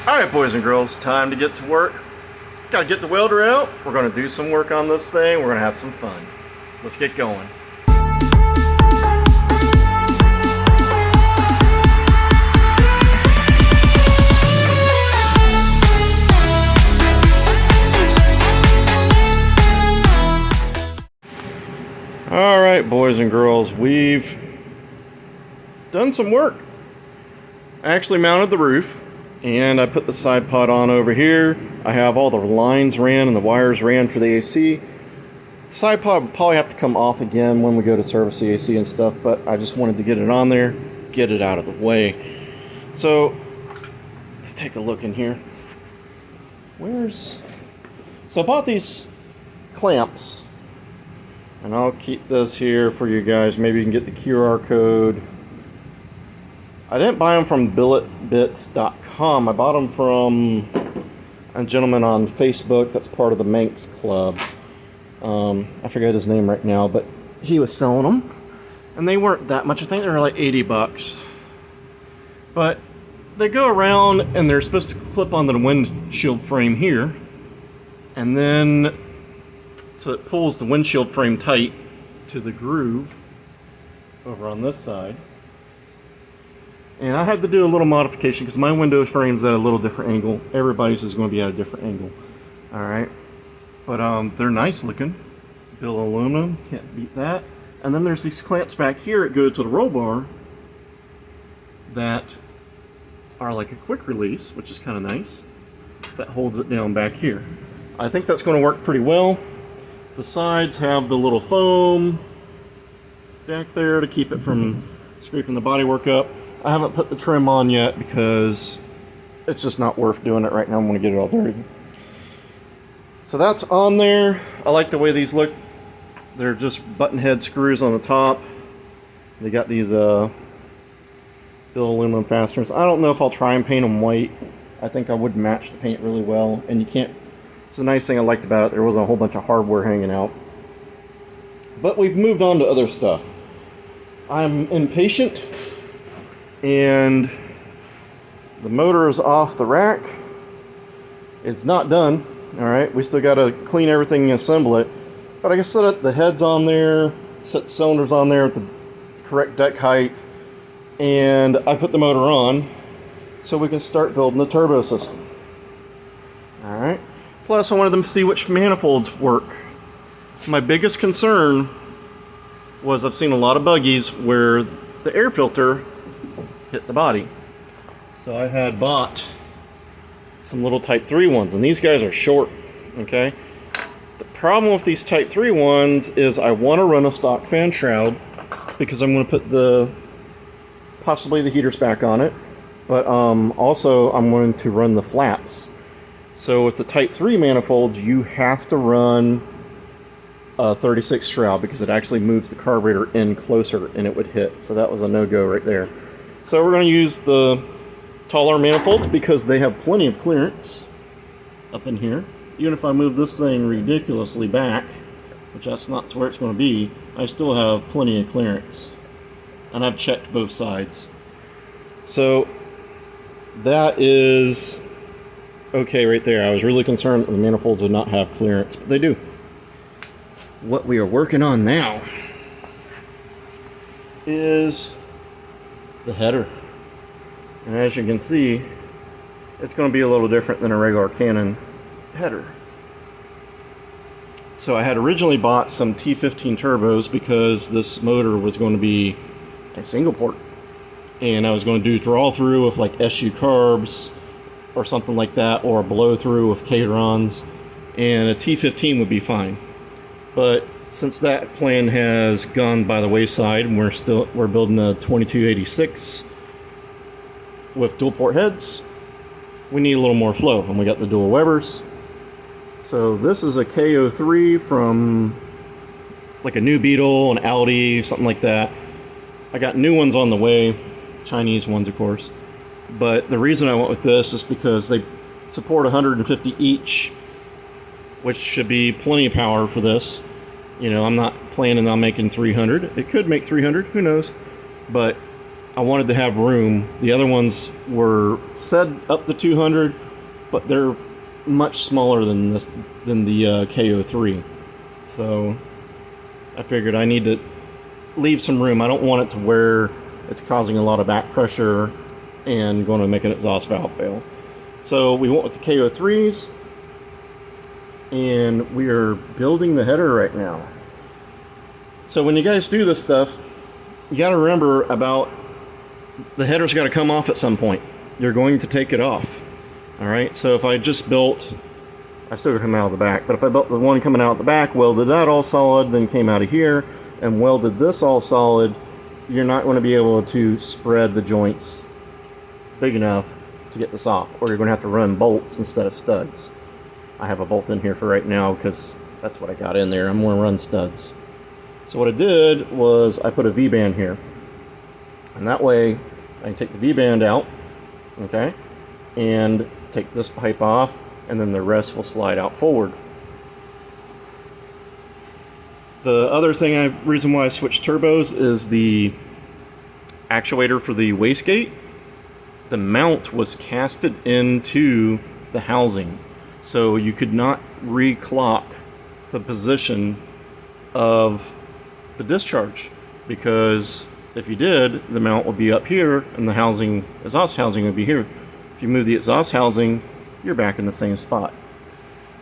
Alright, boys and girls, time to get to work. Gotta get the welder out. We're gonna do some work on this thing. We're gonna have some fun. Let's get going. Alright, boys and girls, we've done some work. I actually mounted the roof. And I put the side pod on over here. I have all the lines ran and the wires ran for the AC. The side pod will probably have to come off again when we go to service the AC and stuff, but I just wanted to get it on there, get it out of the way. So, let's take a look in here. So I bought these clamps, and I'll keep this here for you guys. Maybe you can get the QR code. I didn't buy them from billetbits.com. I bought them from a gentleman on Facebook that's part of the Manx Club. I forget his name right now, but he was selling them. And they weren't that much. I think they were like 80 bucks. But they go around and they're supposed to clip onto the windshield frame here. And then, so it pulls the windshield frame tight to the groove over on this side. And I had to do a little modification because my window frame's at a little different angle. Everybody's is going to be at a different angle. Alright. But they're nice looking. Bill aluminum, can't beat that. And then there's these clamps back here that go to the roll bar that are like a quick release, which is kind of nice. That holds it down back here. I think that's going to work pretty well. The sides have the little foam back there to keep it from scraping the bodywork up. I haven't put the trim on yet because it's just not worth doing it right now. I'm going to get it all dirty. So that's on there. I like the way these look. They're just button head screws on the top. They got these Bill aluminum fasteners. I don't know if I'll try and paint them white. I think I would match the paint really well. And you can't, it's a nice thing I liked about it. There wasn't a whole bunch of hardware hanging out. But we've moved on to other stuff. I'm impatient. And the motor is off the rack. It's not done. Alright, we still got to clean everything and assemble it. But I can set the heads on there, set cylinders on there with the correct deck height, and I put the motor on so we can start building the turbo system. Alright, plus I wanted them to see which manifolds work. My biggest concern was I've seen a lot of buggies where the air filter hit the body. So I had bought some little Type 3 ones, and these guys are short, okay? The problem with these Type 3 ones is I want to run a stock fan shroud because I'm going to put possibly the heaters back on it, but also I'm going to run the flaps. So with the Type 3 manifolds, you have to run a 36 shroud because it actually moves the carburetor in closer and it would hit. So that was a no-go right there. So we're going to use the taller manifolds because they have plenty of clearance up in here. Even if I move this thing ridiculously back, which that's not where it's going to be, I still have plenty of clearance. And I've checked both sides. So that is okay right there. I was really concerned that the manifolds would not have clearance, but they do. What we are working on now is the header. And as you can see, it's going to be a little different than a regular Canon header. So I had originally bought some T15 turbos because this motor was going to be a single port. And I was going to do draw through with like SU carbs or something like that, or blow through with Caterons, and a T15 would be fine. But since that plan has gone by the wayside, and we're building a 2286 with dual port heads, we need a little more flow, and we got the dual Webers. So this is a KO3 from like a New Beetle, an Audi, something like that. I got new ones on the way, Chinese ones of course, but the reason I went with this is because they support 150 each, which should be plenty of power for this. You know, I'm not planning on making 300. It could make 300, who knows, but I wanted to have room. The other ones were said up to 200, but they're much smaller than this, than the KO3. So I figured I need to leave some room. I don't want it to where it's causing a lot of back pressure and going to make an exhaust valve fail. So we went with the KO3s, and we are building the header right now. So when you guys do this stuff, you got to remember about the header's got to come off at some point. You're going to take it off. All right, so if I just built, I still come out of the back, but if I built the one coming out the back, welded that all solid, then came out of here and welded this all solid, you're not going to be able to spread the joints big enough to get this off, or you're going to have to run bolts instead of studs. I have a bolt in here for right now because that's what I got in there. I'm going to run studs. So what I did was I put a V-band here, and that way I can take the V-band out, okay, and take this pipe off, and then the rest will slide out forward. The other reason why I switched turbos is the actuator for the wastegate. The mount was casted into the housing, so you could not reclock the position of the discharge, because if you did, the mount would be up here and the housing, exhaust housing, would be here. If you move the exhaust housing, you're back in the same spot.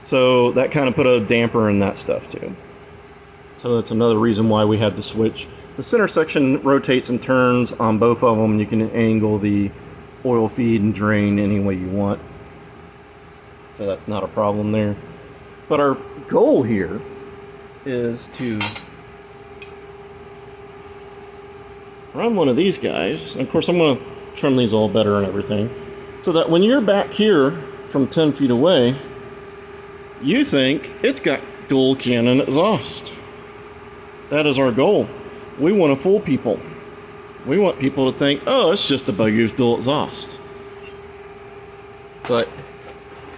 So that kind of put a damper in that stuff too. So that's another reason why we had to switch. The center section rotates and turns on both of them. You can angle the oil feed and drain any way you want. So that's not a problem there. But our goal here is to run one of these guys. And of course, I'm going to trim these all better and everything, so that when you're back here from 10 feet away, you think it's got dual cannon exhaust. That is our goal. We want to fool people. We want people to think, oh, it's just a buggy with dual exhaust. But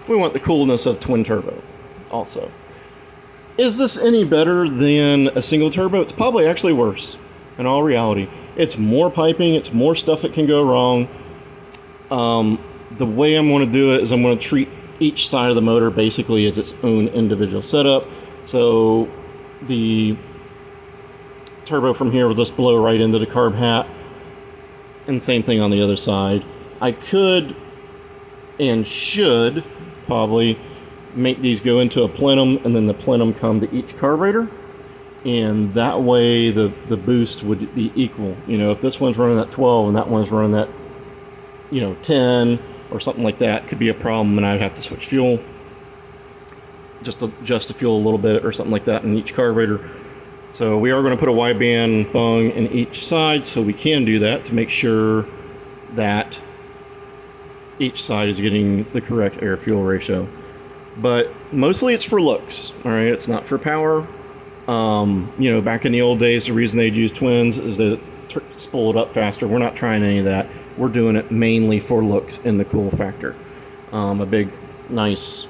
we want the coolness of twin turbo also. Is this any better than a single turbo? It's probably actually worse, in all reality. It's more piping, it's more stuff that can go wrong. The way I'm going to do it is I'm going to treat each side of the motor basically as its own individual setup. So the turbo from here will just blow right into the carb hat, and same thing on the other side. I could and should probably make these go into a plenum, and then the plenum come to each carburetor, and that way the boost would be equal. You know, if this one's running at 12 and that one's running at, you know, 10 or something like that, could be a problem, and I'd have to switch fuel, just to adjust the fuel a little bit or something like that in each carburetor. So we are going to put a wideband bung in each side, so we can do that to make sure that each side is getting the correct air-fuel ratio. But mostly it's for looks, all right? It's not for power. You know, back in the old days, the reason they'd use twins is to spool it up faster. We're not trying any of that. We're doing it mainly for looks and the cool factor. A big, nice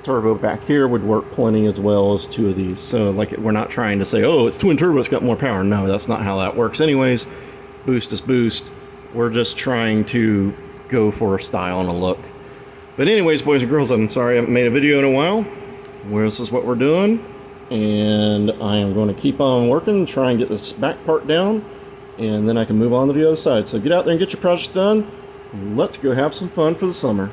turbo back here would work plenty, as well as two of these. So like, we're not trying to say, oh, it's twin turbo, it's got more power. No, that's not how that works anyways. Boost is boost. We're just trying to go for a style and a look. But anyways, boys and girls, I'm sorry I haven't made a video in a while. Well, this is what we're doing, and I am going to keep on working, try and get this back part down, and then I can move on to the other side. So get out there and get your projects done. Let's go have some fun for the summer.